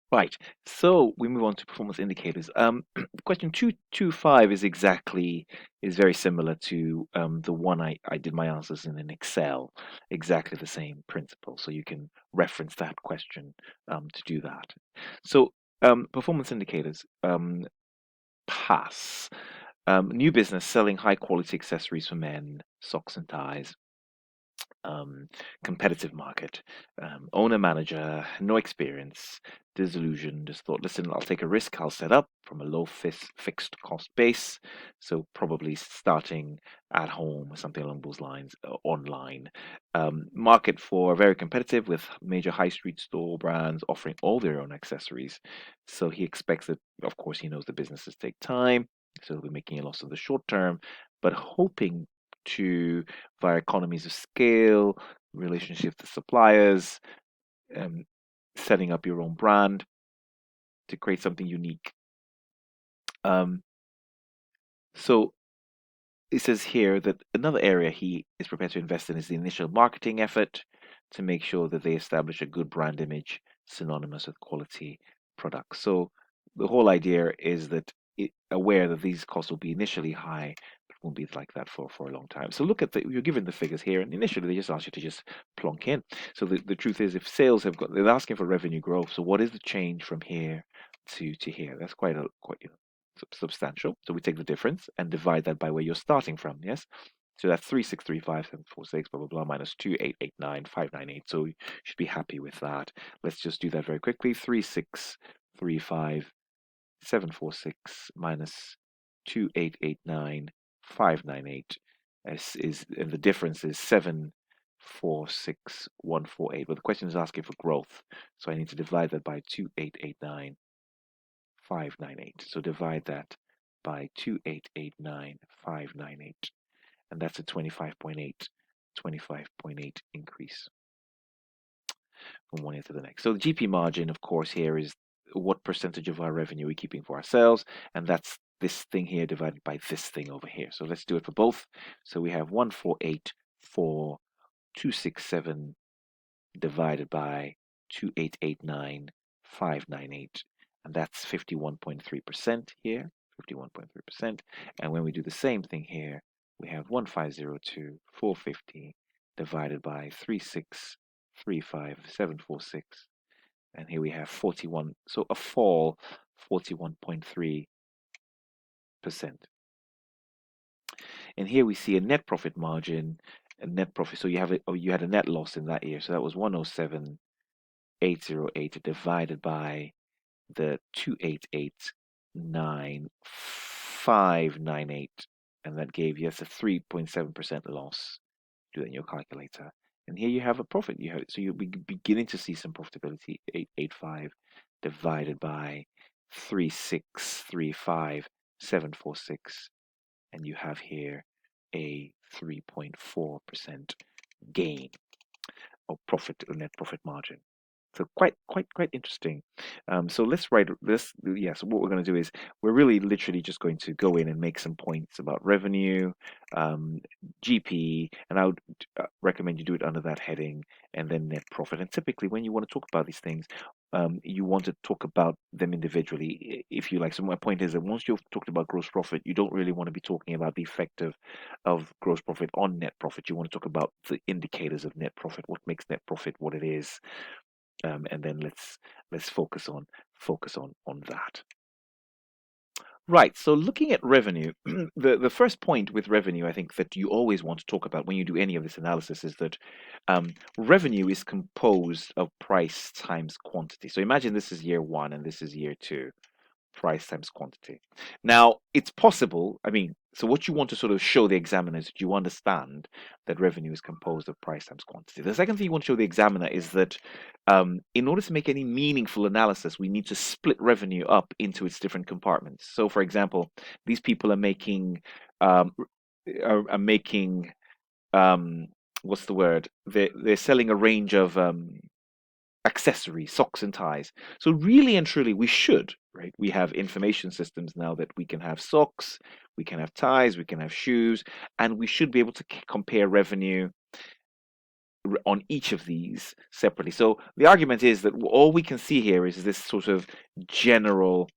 Right. So we move on to performance indicators. Question 225 is very similar to the one I did my answers in Excel. Exactly the same principle. So you can reference that question to do that. So performance indicators, pass. New business selling high quality accessories for men, socks and ties. um, Competitive market, owner manager, no experience, disillusioned, just thought, listen, I'll take a risk, I'll set up from a low fixed cost base. So probably starting at home or something along those lines, online. Market for very competitive with major high street store brands offering all their own accessories. So he expects that, of course, he knows the businesses take time. So he'll be making a loss in the short term, but hoping to, via economies of scale, relationship to suppliers, um, setting up your own brand to create something unique. Um, so it says here that another area he is prepared to invest in is the initial marketing effort to make sure that they establish a good brand image synonymous with quality products. So the whole idea is that aware that these costs will be initially high, but won't be like that for a long time. So look at you're given the figures here, and initially they just ask you to just plonk in. So the truth is, if sales have got, they're asking for revenue growth. So what is the change from here to here? That's quite substantial. So we take the difference and divide that by where you're starting from. Yes. So that's 3,635,746, blah, blah, blah, minus 2,889,598. So you should be happy with that. Let's just do that very quickly. 3,635,746 minus 2,889,598 and the difference is 746,148. But the question is asking for growth. So I need to divide that by 2,889,598. 598. So divide that by 2,889,598, and that's a 25.8 increase from one year to the next. So the GP margin, of course, here is what percentage of our revenue we're keeping for ourselves, and that's this thing here divided by this thing over here. So let's do it for both. So we have 148,4,267 divided by 2,889,598, and that's 51.3% here, 51.3%. And when we do the same thing here, we have 1,502,450 divided by 3,635,746, and here we have 41, so a fall 41.3%. And here we see a net profit margin, a net profit. So you had a net loss in that year, so that was 107,808 divided by the 2,889,598, and that gave you a 3.7% loss. Do that in your calculator, and here you have a profit. So you'll be beginning to see some profitability. 885 divided by 3,635,746, and you have here a 3.4% gain or profit or net profit margin. So quite interesting. So let's write this. Yeah. So what we're going to do is we're really literally just going to go in and make some points about revenue, GP, and I would recommend you do it under that heading, and then net profit. And typically, when you want to talk about these things, you want to talk about them individually, if you like. So my point is that once you've talked about gross profit, you don't really want to be talking about the effect of gross profit on net profit. You want to talk about the indicators of net profit, what makes net profit what it is, and then let's focus on that. Right. So looking at revenue, the first point with revenue, I think that you always want to talk about when you do any of this analysis is that revenue is composed of price times quantity. So imagine this is year one and this is year two. Price times quantity. Now, it's possible, I mean, so what you want to sort of show the examiner is that you understand that revenue is composed of price times quantity. The second thing you want to show the examiner is that in order to make any meaningful analysis, we need to split revenue up into its different compartments. So, for example, these people are making um, are making what's the word? They're selling a range of accessories, socks and ties. So really and truly, we should, right? We have information systems now that we can have socks, we can have ties, we can have shoes, and we should be able to compare revenue on each of these separately. So the argument is that all we can see here is this sort of general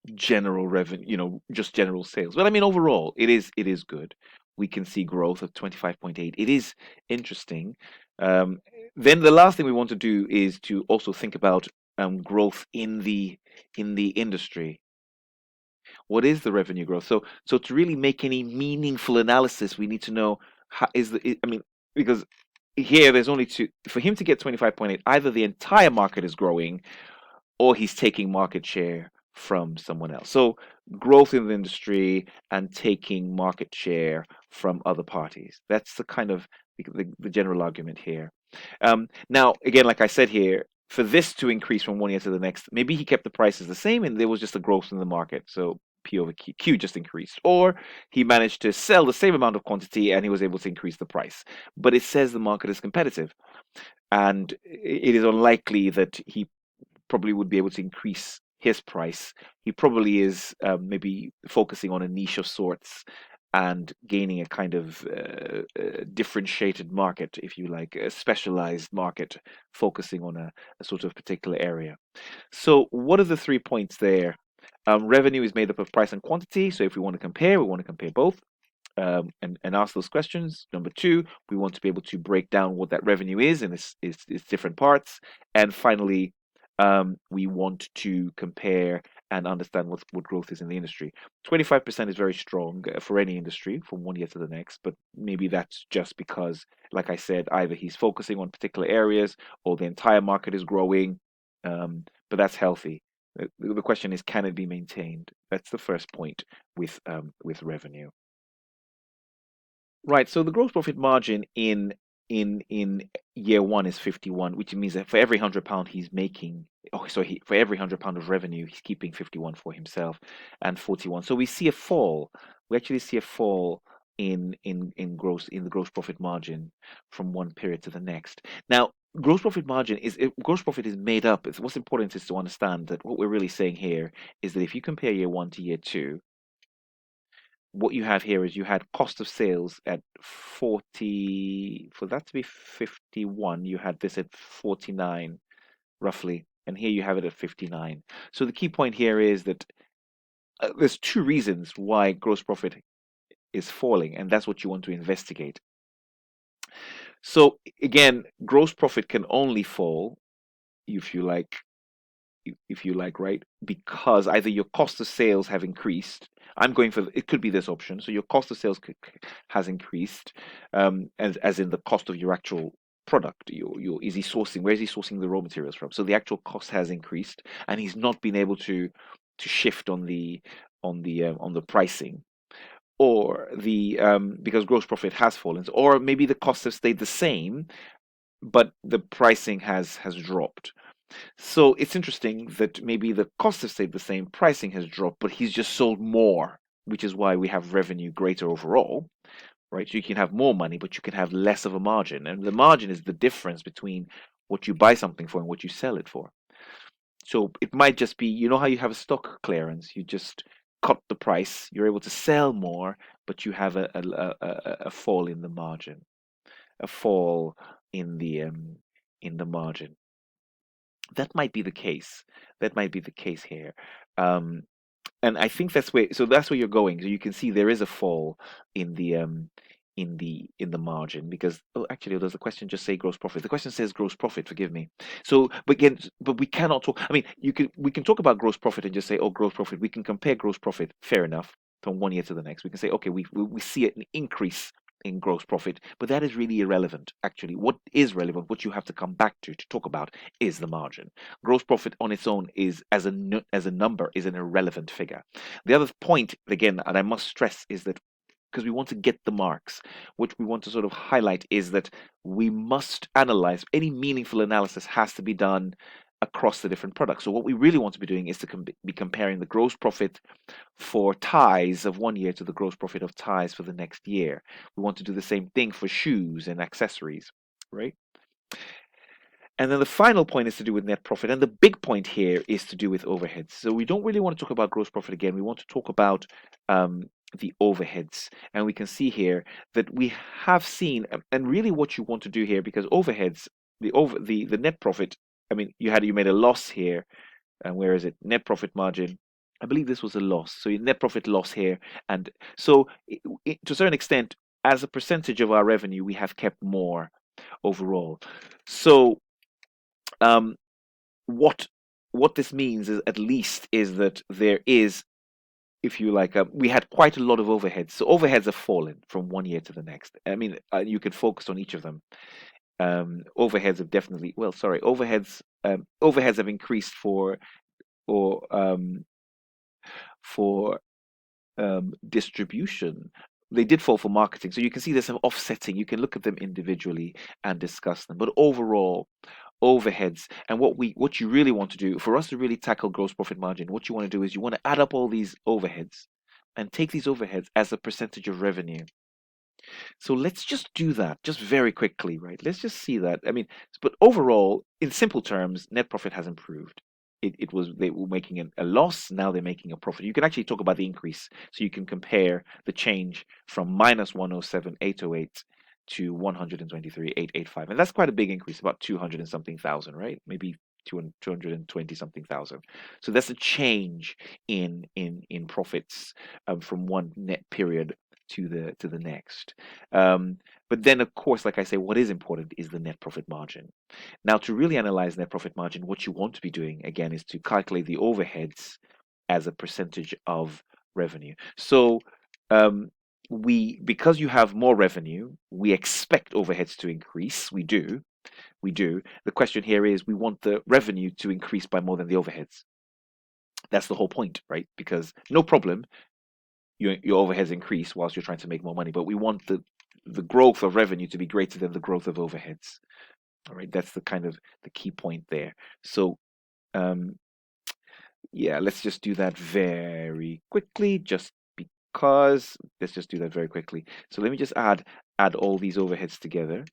revenue, just general sales. But I mean, overall, it is good. We can see growth of 25.8. It is interesting. Um, then the last thing we want to do is to also think about growth in the industry. What is the revenue growth? So to really make any meaningful analysis, we need to know how is the. I mean, because here there's only two for him to get 25.8. Either the entire market is growing, or he's taking market share from someone else. So growth in the industry and taking market share from other parties. That's the kind of the general argument here. Now, again, like I said here, for this to increase from one year to the next, maybe he kept the prices the same and there was just a growth in the market. So P over Q just increased. Or he managed to sell the same amount of quantity and he was able to increase the price. But it says the market is competitive. And it is unlikely that he probably would be able to increase his price. He probably is maybe focusing on a niche of sorts and gaining a kind of differentiated market, if you like, a specialized market, focusing on a sort of particular area. So, what are the 3 points there? Revenue is made up of price and quantity. So, if we want to compare, we want to compare both. And ask those questions. Number two, we want to be able to break down what that revenue is in its different parts. And finally, we want to compare and understand what growth is in the industry. 25% is very strong for any industry from one year to the next, but maybe that's just because, like I said, either he's focusing on particular areas or the entire market is growing, but that's healthy. The question is, can it be maintained? That's the first point with revenue. Right. So the gross profit margin in year one is 51, which means that for every £100 he's making, for every £100 of revenue, he's keeping 51 for himself and 41. So we see a fall. We actually see a fall in the gross profit margin from one period to the next. Now, gross profit is made up. What's important is to understand that what we're really saying here is that if you compare year one to year two, what you have here is you had cost of sales at 40, for that to be 51, you had this at 49 roughly, and here you have it at 59. So the key point here is that there's two reasons why gross profit is falling, and that's what you want to investigate. So again, gross profit can only fall if you like right? Because either your cost of sales have increased. I'm going for it could be this option. So your cost of sales has increased, as in the cost of your actual product. Is he sourcing? Where is he sourcing the raw materials from? So the actual cost has increased, and he's not been able to shift on the pricing. Or because gross profit has fallen, or maybe the costs have stayed the same, but the pricing has dropped. So it's interesting that maybe the costs have stayed the same, pricing has dropped, but he's just sold more, which is why we have revenue greater overall, right? So you can have more money, but you can have less of a margin. And the margin is the difference between what you buy something for and what you sell it for. So it might just be, you know how you have a stock clearance, you just cut the price, you're able to sell more, but you have a fall in the margin, a fall in the margin. That might be the case. That might be the case here. Um, and I think that's where you're going. So you can see there is a fall in the margin because actually does the question just say gross profit? The question says gross profit, forgive me. So but we cannot talk. I mean, we can talk about gross profit and just say, oh, gross profit. We can compare gross profit, fair enough, from one year to the next. We can say, okay, we see an increase in gross profit, but that is really irrelevant. Actually, what is relevant, what you have to come back to talk about, is the margin. Gross profit on its own is as a number is an irrelevant figure. The other point, again, and I must stress, is that because we want to get the marks, what we want to sort of highlight is that we must analyze. Any meaningful analysis has to be done across the different products. So what we really want to be doing is to be comparing the gross profit for ties of one year to the gross profit of ties for the next year. We want to do the same thing for shoes and accessories, right? And then the final point is to do with net profit. And the big point here is to do with overheads. So we don't really want to talk about gross profit again. We want to talk about the overheads, and we can see here that we have seen, and really what you want to do here, because overheads, the net profit, I mean, you made a loss here, and where is it? Net profit margin. I believe this was a loss. So your net profit loss here, and so to a certain extent, as a percentage of our revenue, we have kept more overall. So um, what what this means is, at least, is that there is, if you like, we had quite a lot of overheads. So overheads have fallen from one year to the next. I mean, you could focus on each of them. Overheads have definitely, well, sorry, overheads have increased or for distribution. They did fall for marketing. So you can see there's some offsetting. You can look at them individually and discuss them. But overall, overheads, and what you really want to do for us to really tackle gross profit margin, what you want to do is you want to add up all these overheads and take these overheads as a percentage of revenue. So let's just do that just very quickly, right? Let's just see that. I mean, but overall, in simple terms, net profit has improved. They were making a loss, now they're making a profit. You can actually talk about the increase. So you can compare the change from minus 107,808 to 123,885. And that's quite a big increase, about 200 and something thousand, right? Maybe 220 something thousand. So that's a change in profits from one net period to the next. Um, but then, of course, like I say, what is important is the net profit margin. Now, to really analyze net profit margin, what you want to be doing again is to calculate the overheads as a percentage of revenue. So because you have more revenue, we expect overheads to increase. We do. We do. The question here is we want the revenue to increase by more than the overheads. That's the whole point, right? Because no problem, your overheads increase whilst you're trying to make more money, but we want the growth of revenue to be greater than the growth of overheads. All right, that's the kind of the key point there. So um, yeah, let's just do that very quickly, just because. Let's just do that very quickly. So let me just add all these overheads together.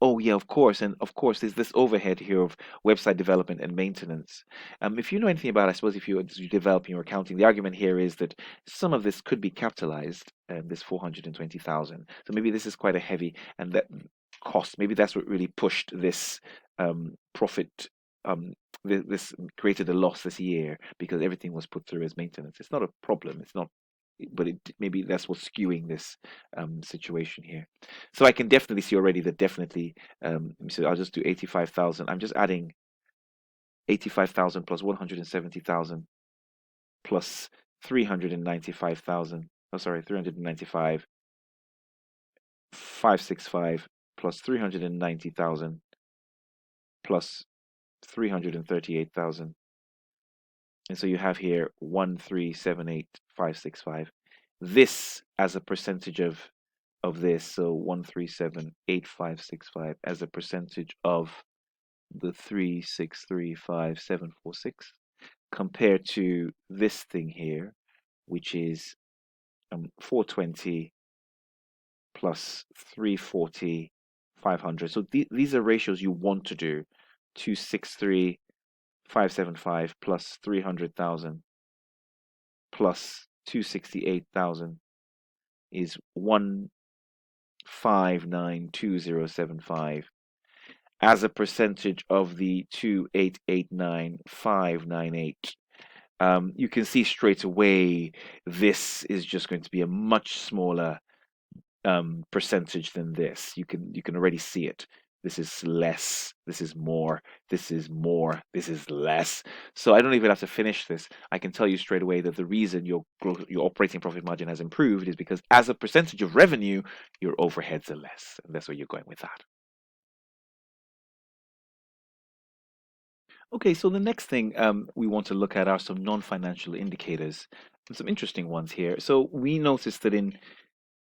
Oh yeah, of course, and of course, there's this overhead here of website development and maintenance. If you know anything about, I suppose, if you're developing or accounting, the argument here is that some of this could be capitalized, this 420,000. So maybe this is quite a heavy and that cost. Maybe that's what really pushed this profit. This created a loss this year because everything was put through as maintenance. It's not a problem. It's not, but maybe that's what's skewing this situation here. So I can definitely see already that definitely. So I'll just do 85,000. I'm just adding 85,000 plus 170,000 plus 395,000. Oh, sorry, 395, 565 plus 390,000 plus 338,000. And so you have here 1378565. This as a percentage of this, so 1378565 as a percentage of the 3635746 compared to this thing here, which is 420 plus 340 500. So these are ratios you want to do. 263,575 plus 300,000 plus 268,000 is 1592075 as a percentage of the 2889598. You can see straight away this is just going to be a much smaller percentage than this. You can already see it. This is less, this is more, this is more, this is less. So I don't even have to finish this. I can tell you straight away that the reason your operating profit margin has improved is because as a percentage of revenue, your overheads are less. And that's where you're going with that. Okay, so the next thing we want to look at are some non-financial indicators, and some interesting ones here. So we noticed that in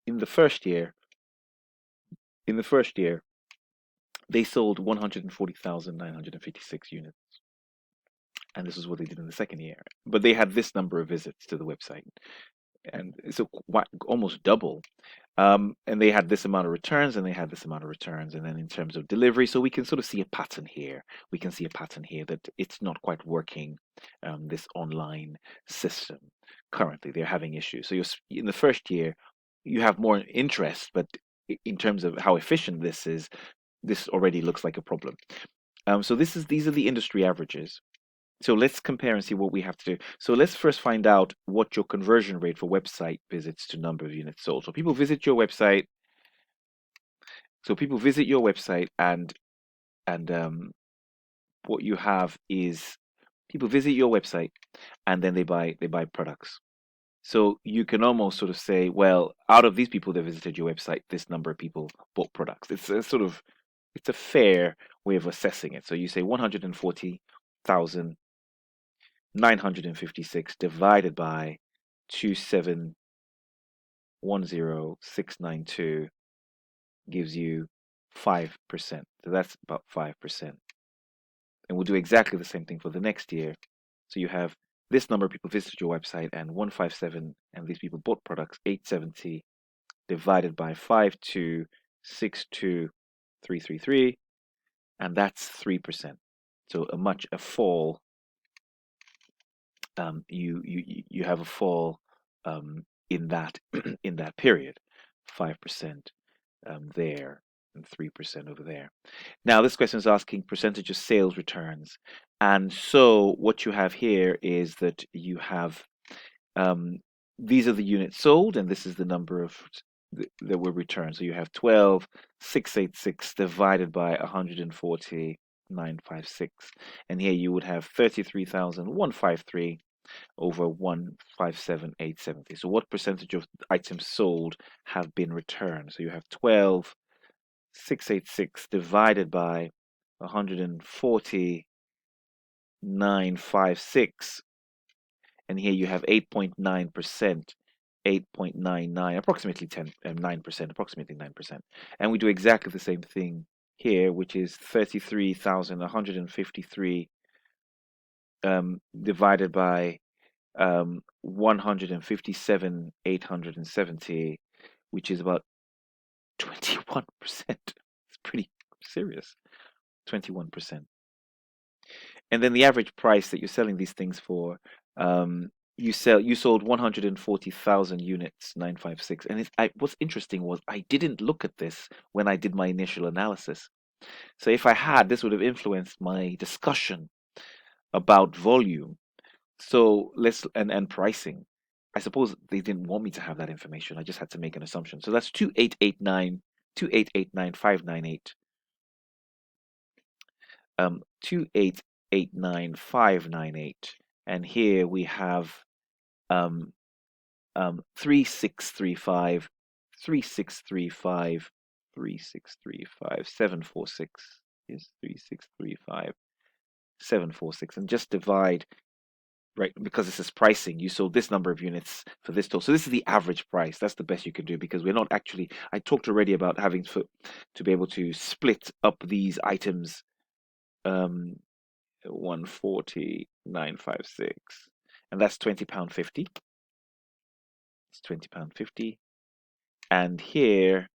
the first year, in the first year, they sold 140,956 units, and this is what they did in the second year. But they had this number of visits to the website. and so almost double. And they had this amount of returns, and they had this amount of returns, and then in terms of delivery, so we can sort of see a pattern here. We can see a pattern here that it's not quite working. This online system currently, they're having issues. So in the first year, you have more interest, but in terms of how efficient this is, this already looks like a problem. So these are the industry averages. So let's compare and see what we have to do. So let's first find out what your conversion rate for website visits to number of units sold. So people visit your website. So people visit your website, and what you have is people visit your website, and then they buy products. So you can almost sort of say, well, out of these people that visited your website, this number of people bought products. It's a fair way of assessing it. So you say 140,956 divided by 2710692 gives you 5%. So that's about 5%. And we'll do exactly the same thing for the next year. So you have this number of people visited your website and 157, and these people bought products 870 divided by 5262333, and that's 3%. So a fall. You have a fall in that in that period, 5% there and 3% over there. Now this question is asking percentage of sales returns, and so what you have here is that you have these are the units sold, and this is the number of that were returned. So you have 12,686 divided by 140,956, and here you would have 33,153 over 157,870. So what percentage of items sold have been returned? So you have 12,686 divided by 140,956, and here you have 8.9%, 8.99, approximately 9%, approximately 9%. And we do exactly the same thing here, which is 33,153 divided by 157,870, which is about 21%. It's pretty serious, 21%. And then the average price that you're selling these things for, you sold 140,000 units, 956. And what's interesting was I didn't look at this when I did my initial analysis. So if I had, this would have influenced my discussion about volume. So and pricing. I suppose they didn't want me to have that information. I just had to make an assumption. So that's 2889598. 2889598. And here we have 3635, 3635, 3635, 746 is 3635, 746, and just divide, right? Because this is pricing. You sold this number of units for this total. So this is the average price. That's the best you can do, because we're not actually, I talked already about having to be able to split up these items. 140,956, and that's £20.50. It's £20.50. And here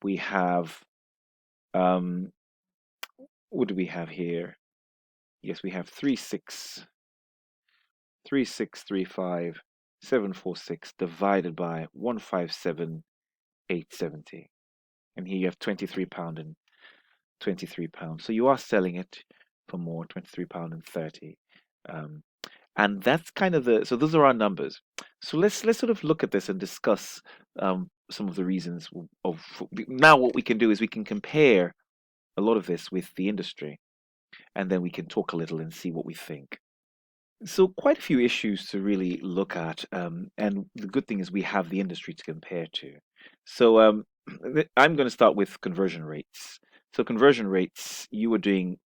we have what do we have here? Yes, we have 3635 746 divided by 157,870, and here you have £23 and £23. So you are selling it for more, £23 and 30. And that's kind of so those are our numbers. So let's sort of look at this and discuss some of the reasons of. Now what we can do is we can compare a lot of this with the industry, and then we can talk a little and see what we think. So quite a few issues to really look at, and the good thing is we have the industry to compare to. So I'm going to start with conversion rates. So conversion rates, you were doing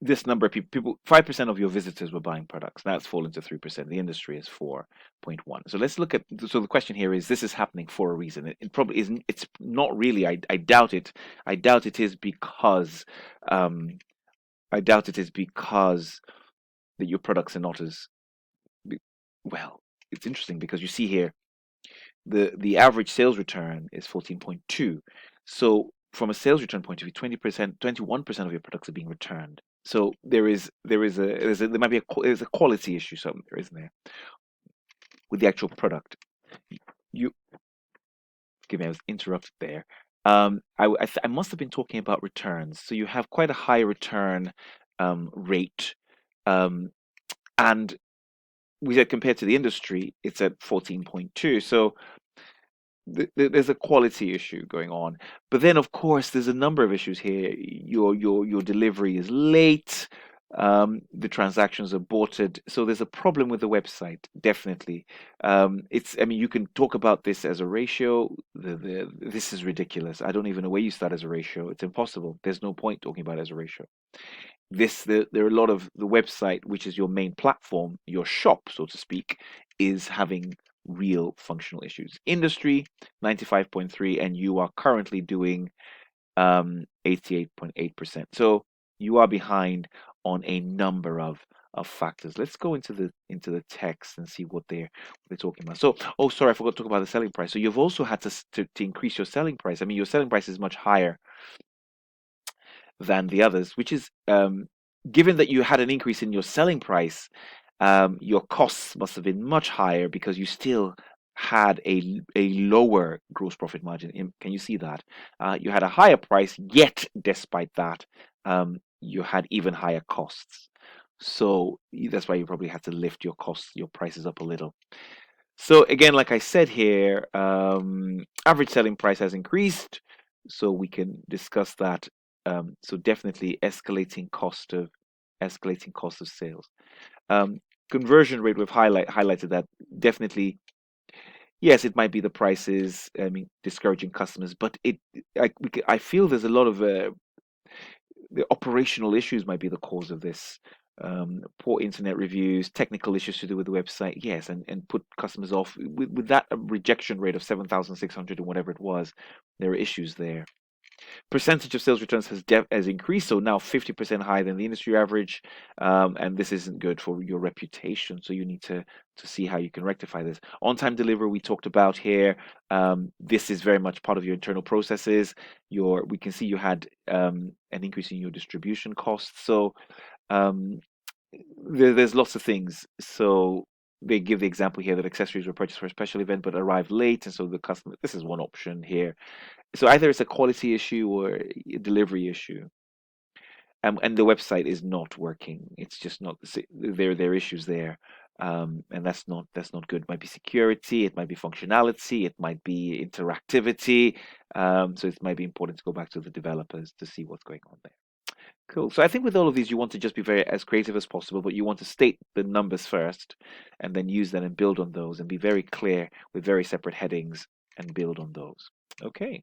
this number of people, 5% of your visitors were buying products. Now it's fallen to 3%. The industry is 4.1. So let's look at, so the question here is, this is happening for a reason. It probably isn't, it's not really, I doubt it. I doubt it is because, I doubt it is because that your products are not as, well, it's interesting because you see here, The average sales return is 14.2. So from a sales return point of view, 20%, 21% of your products are being returned. So there might be there's a quality issue somewhere, isn't there, with the actual product. You Give me, I was interrupted there. I must have been talking about returns. So you have quite a high return rate, um, and we said compared to the industry, it's at 14.2. So there's a quality issue going on. But then, of course, there's a number of issues here. Your delivery is late. The transactions are aborted. So there's a problem with the website, definitely. I mean, you can talk about this as a ratio. This is ridiculous. I don't even know where you start as a ratio. It's impossible. There's no point talking about it as a ratio. There are a lot of the website, which is your main platform, your shop, so to speak, is having real functional issues. Industry 95.3, and you are currently doing 88.8%. So you are behind on a number of factors. Let's go into the text and see what they're talking about. So, oh, sorry, I forgot to talk about the selling price. So you've also had to increase your selling price. I mean, your selling price is much higher than the others, which is given that you had an increase in your selling price, your costs must have been much higher because you still had a lower gross profit margin. Can you see that? You had a higher price, yet despite that, you had even higher costs. So that's why you probably had to lift your costs, your prices up a little. So again, like I said here, average selling price has increased, so we can discuss that. So definitely escalating cost of sales. Um, Conversion rate, we've highlighted that. Definitely, yes, it might be the prices. I mean, discouraging customers, but I feel there's a lot of the operational issues might be the cause of this. Poor internet reviews, technical issues to do with the website, yes, and put customers off. With that rejection rate of 7,600 and whatever it was, there are issues there. Percentage of sales returns has increased, so now 50% higher than the industry average, and this isn't good for your reputation. So you need to see how you can rectify this. On-time delivery we talked about here. This is very much part of your internal processes. We can see you had an increase in your distribution costs. So um, there's lots of things. So they give the example here that accessories were purchased for a special event but arrived late, and so the customer. This is one option here. So either it's a quality issue or a delivery issue, and the website is not working. It's just not. There are issues there, and that's not good. It might be security, it might be functionality, it might be interactivity. So it might be important to go back to the developers to see what's going on there. Cool. So I think with all of these, you want to just be very as creative as possible, but you want to state the numbers first, and then use them and build on those, and be very clear with very separate headings and build on those. Okay.